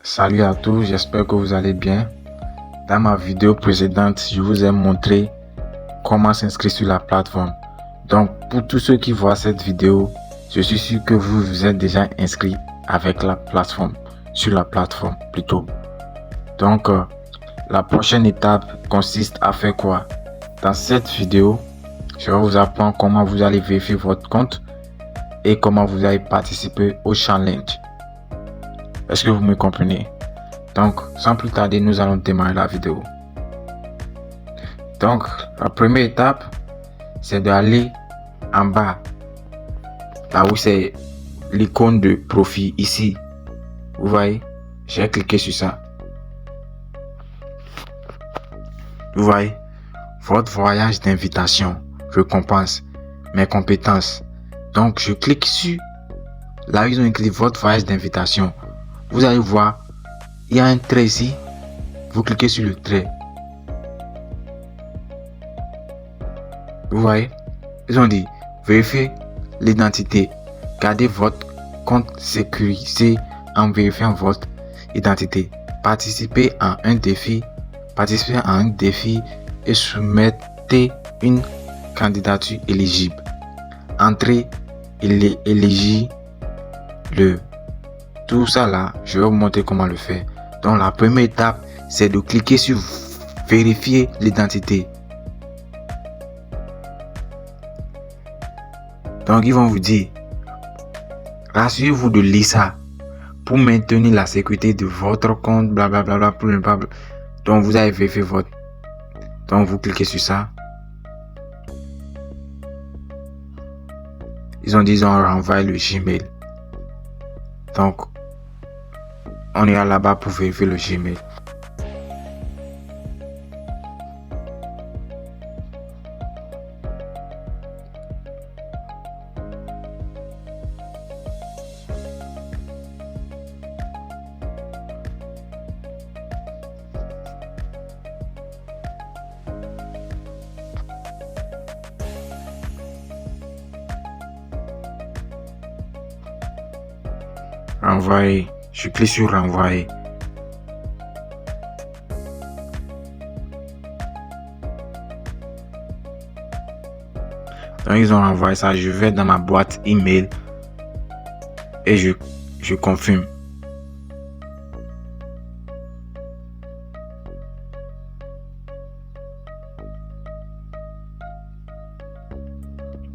Salut à tous, j'espère que vous allez bien. Dans ma vidéo précédente, je vous ai montré comment s'inscrire sur la plateforme. Donc, pour tous ceux qui voient cette vidéo, je suis sûr que vous vous êtes déjà inscrit avec la plateforme, sur la plateforme plutôt. Donc, la prochaine étape consiste à faire quoi? Dans cette vidéo, je vais vous apprendre comment vous allez vérifier votre compte et comment vous allez participer au challenge. Est-ce que vous me comprenez? Donc, sans plus tarder, nous allons démarrer la vidéo. Donc, la première étape, c'est d'aller en bas, là où c'est l'icône de profil ici. Vous voyez, j'ai cliqué sur ça. Vous voyez, votre voyage d'invitation, récompense, mes compétences. Donc, je clique sur là où ils ont écrit votre voyage d'invitation. Vous allez voir, il y a un trait ici. Vous cliquez sur le trait. Vous voyez, ils ont dit vérifier l'identité. Gardez votre compte sécurisé en vérifiant votre identité. Participez à un défi. Participez à un défi et soumettez une candidature éligible. Entrez éligible. Tout ça là, je vais vous montrer comment le faire. Donc la première étape, c'est de cliquer sur vérifier l'identité. Donc ils vont vous dire, rassurez-vous de lire ça pour maintenir la sécurité de votre compte, blablabla. Donc vous avez vérifié votre. Donc vous cliquez sur ça. Ils ont dit ils ont renvoyé le Gmail. Donc on ira là-bas pour vérifier le Gmail. Renvoyer. Je clique sur renvoyer. Donc ils ont renvoyé ça. Je vais dans ma boîte email et je confirme.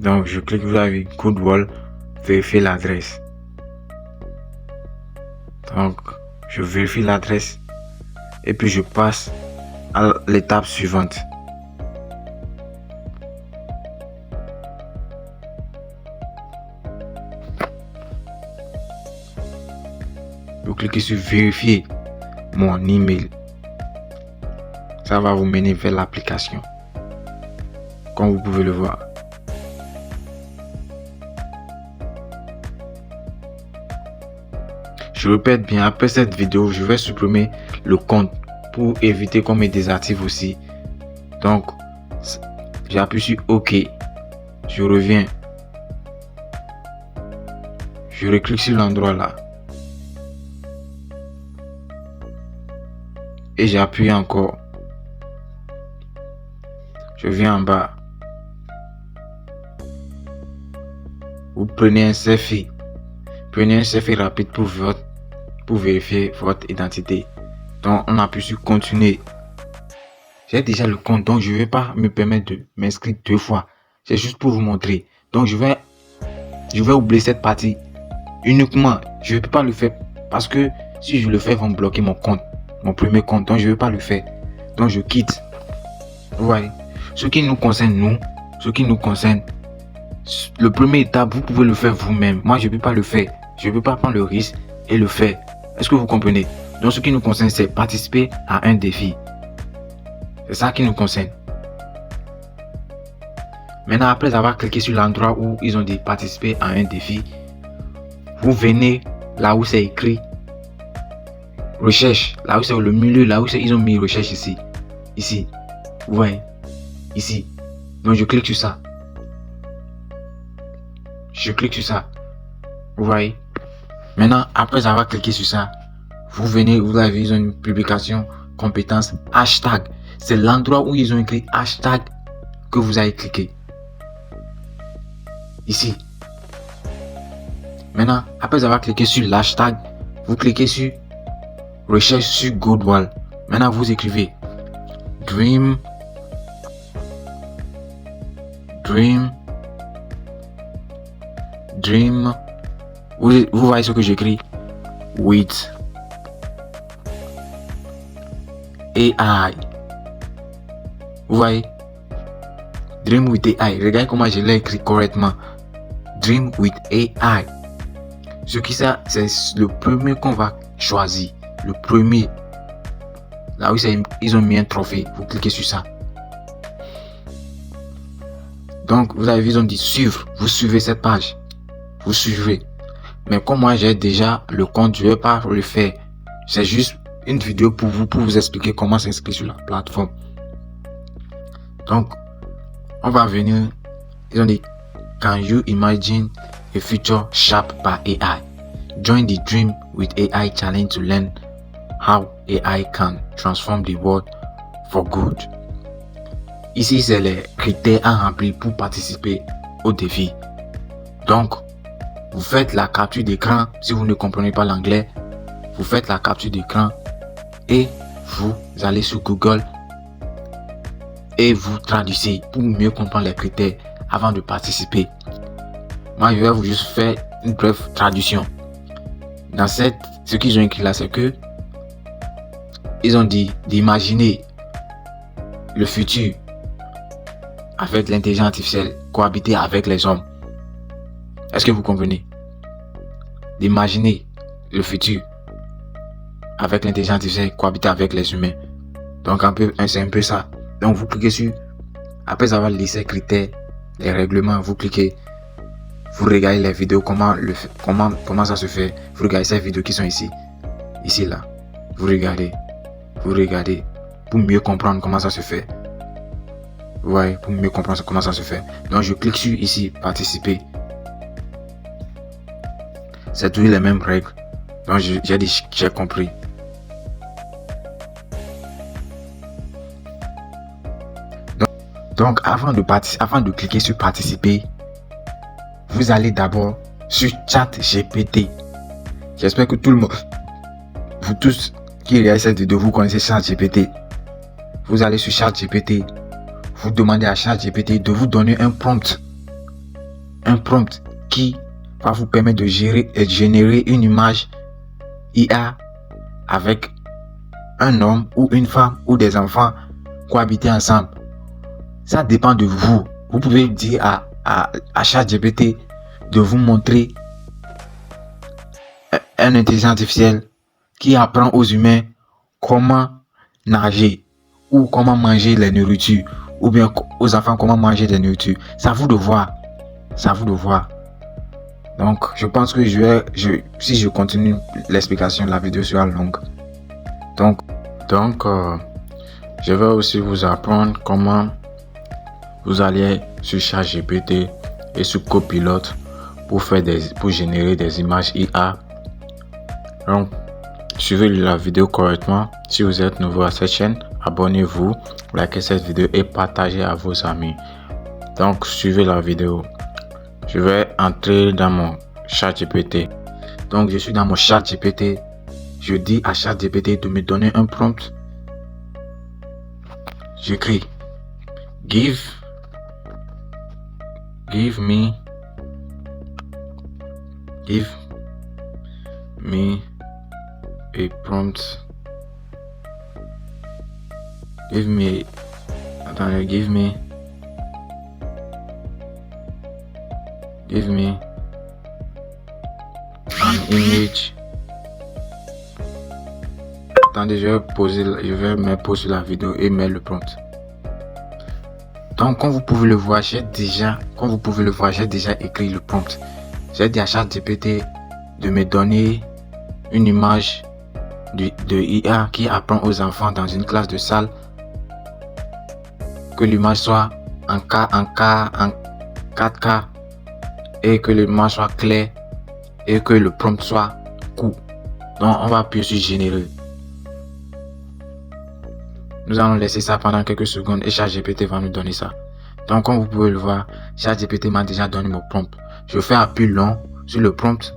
Donc je clique, vous avez Goodwall, vérifier l'adresse. Donc je vérifie l'adresse et puis je passe à l'étape suivante. Vous cliquez sur vérifier mon email. Ça va vous mener vers l'application, comme vous pouvez le voir. Je répète bien, après cette vidéo, je vais supprimer le compte pour éviter qu'on me désactive aussi. Donc, j'appuie sur OK. Je reviens. Je reclique sur l'endroit là. Et j'appuie encore. Je viens en bas. Vous prenez un selfie. Prenez un selfie rapide pour vérifier votre identité. Donc on appuie sur continuer. J'ai déjà le compte, donc je ne vais pas me permettre de m'inscrire 2 fois. C'est juste pour vous montrer. Donc je vais oublier cette partie. Uniquement, je ne peux pas le faire parce que si je le fais, ils vont bloquer mon compte, mon premier compte. Donc je ne vais pas le faire. Donc je quitte. Vous voyez, ce qui nous concerne, le premier étape, vous pouvez le faire vous-même. Moi, je ne peux pas le faire. Je ne peux pas prendre le risque et le faire. Est-ce que vous comprenez? Donc, ce qui nous concerne, c'est participer à un défi. C'est ça qui nous concerne. Maintenant, après avoir cliqué sur l'endroit où ils ont dit participer à un défi, vous venez là où c'est écrit recherche. Là où c'est le milieu, là où ils ont mis recherche ici. Ici. Vous voyez? Ici. Donc, je clique sur ça. Je clique sur ça. Vous voyez? Maintenant, après avoir cliqué sur ça, vous venez, vous avez, ils ont une publication compétence hashtag. C'est l'endroit où ils ont écrit hashtag que vous allez cliquer. Ici. Maintenant, après avoir cliqué sur l'hashtag, vous cliquez sur recherche sur Goodwall. Maintenant, vous écrivez Dream. Vous voyez ce que j'écris? With AI. Vous voyez? Dream with AI. Regardez comment je l'ai écrit correctement. Dream with AI. Ce qui ça, c'est le premier qu'on va choisir. Le premier. Là où ils ont mis un trophée. Vous cliquez sur ça. Donc, vous avez, ils ont dit suivre. Vous suivez cette page. Vous suivez. Mais comme moi, j'ai déjà le compte, je ne vais pas le faire. C'est juste une vidéo pour vous expliquer comment s'inscrire sur la plateforme. Donc, on va venir. Ils ont dit, can you imagine a future shaped by AI? Join the Dream with AI challenge to learn how AI can transform the world for good. Ici, c'est les critères à remplir pour participer au défi. Donc, vous faites la capture d'écran. Si vous ne comprenez pas l'anglais, vous faites la capture d'écran et vous allez sur Google et vous traduisez pour mieux comprendre les critères avant de participer. Moi, je vais vous juste faire une brève traduction. Dans ce qu'ils ont écrit là, c'est que ils ont dit d'imaginer le futur avec l'intelligence artificielle, cohabiter avec les hommes. Est-ce que vous comprenez? D'imaginer le futur avec l'intelligence artificielle, cohabiter avec les humains. Donc c'est un peu ça. Donc vous cliquez sur, après avoir listé ces critères, les règlements, vous cliquez, vous regardez les vidéos, comment ça se fait. Vous regardez ces vidéos qui sont ici là. Vous regardez pour mieux comprendre comment ça se fait. Ouais, pour mieux comprendre comment ça se fait. Donc je clique sur ici, participer. C'est toujours les mêmes règles. Donc j'ai compris. Donc avant de cliquer sur participer, vous allez d'abord sur ChatGPT. J'espère que tout le monde, vous tous qui regardez cette vidéo, vous connaissez ChatGPT. Vous allez sur ChatGPT. Vous demandez à ChatGPT de vous donner un prompt. Un prompt qui va vous permettre de générer une image IA avec un homme ou une femme ou des enfants cohabiter ensemble. Ça dépend de vous. Vous pouvez dire à ChatGPT de vous montrer une intelligence artificielle qui apprend aux humains comment nager ou comment manger les nourritures, ou bien aux enfants comment manger des nourritures. C'est à vous de voir. C'est à vous de voir. Donc, je pense que si je continue l'explication, la vidéo sera longue. Donc, je vais aussi vous apprendre comment vous allez sur ChatGPT et sur Copilot pour générer des images IA. Donc, suivez la vidéo correctement. Si vous êtes nouveau à cette chaîne, abonnez-vous, likez cette vidéo et partagez à vos amis. Donc, suivez la vidéo. Je vais entrer dans mon ChatGPT. Donc, je suis dans mon ChatGPT. Je dis à ChatGPT de me donner un prompt. J'écris give me a prompt. Give me an image. Attendez, je vais me poser la vidéo et mettre le prompt. Donc, comme vous pouvez le voir, j'ai déjà écrit le prompt. J'ai dit à ChatGPT de me donner une image de IA qui apprend aux enfants dans une classe de salle, que l'image soit en 4K et que l'image soit claire et que le prompt soit court. Donc on va appuyer sur générer. Nous allons laisser ça pendant quelques secondes et ChatGPT va nous donner ça. Donc comme vous pouvez le voir, ChatGPT m'a déjà donné mon prompt. Je fais appui long sur le prompt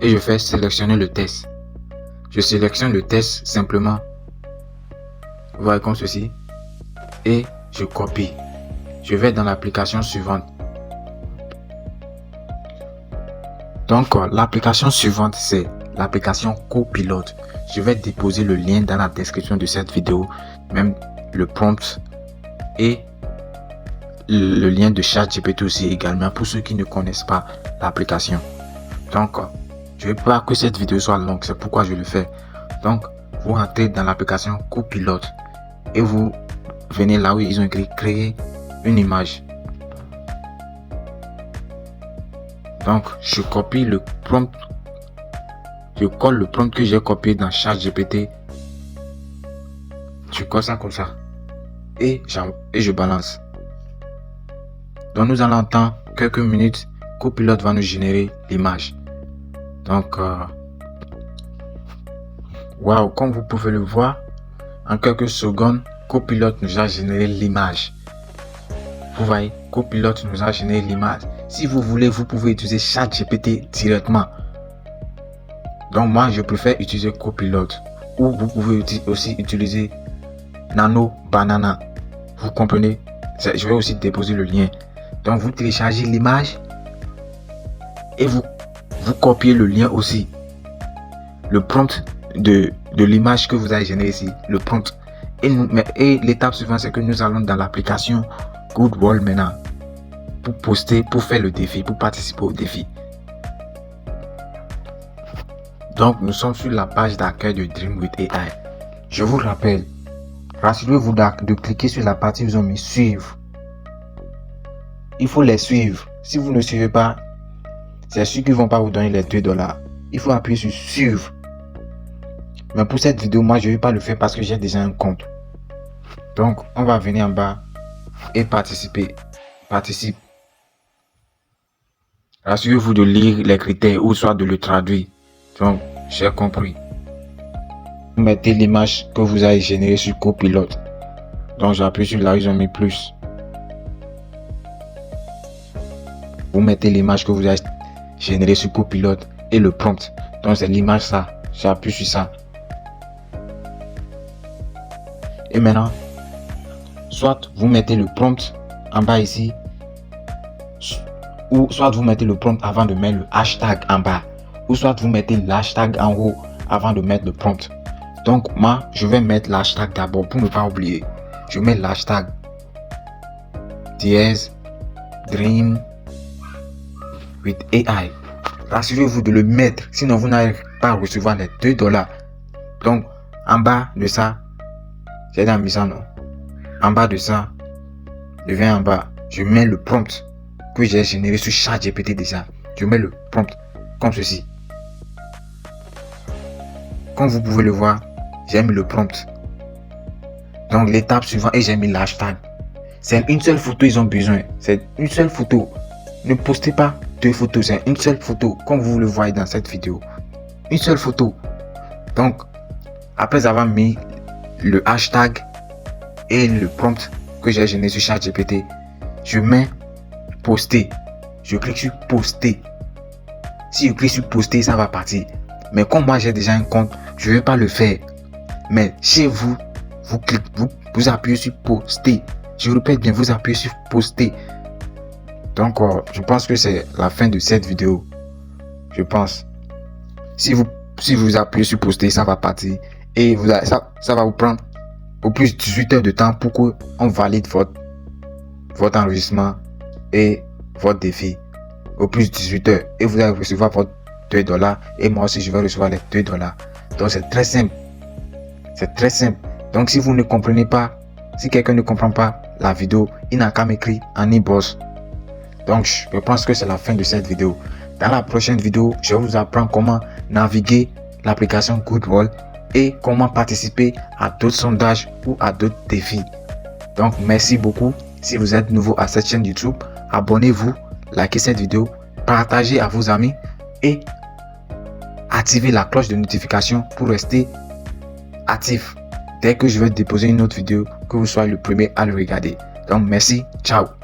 et je fais sélectionner le test. Je sélectionne le test simplement. Vous voyez comme ceci. Et je copie. Je vais dans l'application suivante. Donc l'application suivante c'est l'application Copilote. Je vais déposer le lien dans la description de cette vidéo, même le prompt et le lien de ChatGPT aussi également pour ceux qui ne connaissent pas l'application. Donc je veux pas que cette vidéo soit longue, c'est pourquoi je le fais. Donc vous rentrez dans l'application Copilote et vous venez là où ils ont écrit créer une image. Donc je copie le prompt, je colle le prompt que j'ai copié dans ChatGPT, je colle ça comme ça et je balance. Donc nous allons attendre quelques minutes. Copilote va nous générer l'image. Donc wow, comme vous pouvez le voir, en quelques secondes Copilote nous a généré l'image. Vous voyez, Copilote nous a généré l'image. Si vous voulez, vous pouvez utiliser ChatGPT directement. Donc moi je préfère utiliser Copilote, ou vous pouvez aussi utiliser Nano Banana. Vous comprenez? Je vais aussi déposer le lien. Donc vous téléchargez l'image et vous copiez le lien aussi. Le prompt de l'image que vous avez généré ici, le prompt. Et l'étape suivante, c'est que nous allons dans l'application Goodwall maintenant pour poster, pour faire le défi, pour participer au défi. Donc nous sommes sur la page d'accueil de Dream with AI. Je vous rappelle, rassurez-vous de cliquer sur la partie où ils ont mis suivre. Il faut les suivre. Si vous ne suivez pas, c'est sûr qu'ils ne vont pas vous donner les $2. Il faut appuyer sur suivre. Mais pour cette vidéo, moi je ne vais pas le faire parce que j'ai déjà un compte. Donc on va venir en bas et participer. Participe. Rassurez-vous de lire les critères ou soit de le traduire. Donc j'ai compris. Vous mettez l'image que vous avez générée sur Copilote. Donc j'appuie sur là, ils ont mis plus. Vous mettez l'image que vous avez générée sur Copilote et le prompt. Donc c'est l'image ça. J'appuie sur ça. Et maintenant, soit vous mettez le prompt en bas ici, ou soit vous mettez le prompt avant de mettre le hashtag en bas, ou soit vous mettez l'hashtag en haut avant de mettre le prompt. Donc moi, je vais mettre l'hashtag d'abord pour ne pas oublier. Je mets l'hashtag dièse Dream with AI. Rassurez-vous de le mettre, sinon vous n'allez pas recevoir les $2. Donc en bas de ça, j'ai dans mis ça non. En bas de ça, je viens en bas, je mets le prompt que j'ai généré sur ChatGPT déjà. Je mets le prompt comme ceci. Comme vous pouvez le voir, j'ai mis le prompt. Donc l'étape suivante et j'ai mis l'hashtag. C'est une seule photo, ils ont besoin. C'est une seule photo. Ne postez pas 2 photos, c'est une seule photo, comme vous le voyez dans cette vidéo. Une seule photo. Donc, après avoir mis le hashtag et le prompt que j'ai généré sur ChatGPT, je mets poster. Je clique sur poster. Si je clique sur poster, ça va partir. Mais comme moi j'ai déjà un compte, je ne vais pas le faire. Mais chez vous, vous appuyez sur poster. Je répète bien, vous appuyez sur poster. Donc je pense que c'est la fin de cette vidéo. Je pense. Si vous appuyez sur poster, ça va partir. Et ça va vous prendre au plus 18 heures de temps pour qu'on valide votre enregistrement et votre défi. Au plus 18 heures. Et vous allez recevoir votre $2. Et moi aussi, je vais recevoir les $2. Donc c'est très simple. C'est très simple. Donc si vous ne comprenez pas, si quelqu'un ne comprend pas la vidéo, il n'a qu'à m'écrire en inbox. Donc je pense que c'est la fin de cette vidéo. Dans la prochaine vidéo, je vais vous apprendre comment naviguer l'application Goodwall et comment participer à d'autres sondages ou à d'autres défis. Donc merci beaucoup. Si vous êtes nouveau à cette chaîne YouTube, abonnez-vous, likez cette vidéo, partagez à vos amis et activer la cloche de notification pour rester actif dès que je vais déposer une autre vidéo, que vous soyez le premier à le regarder. Donc merci, ciao.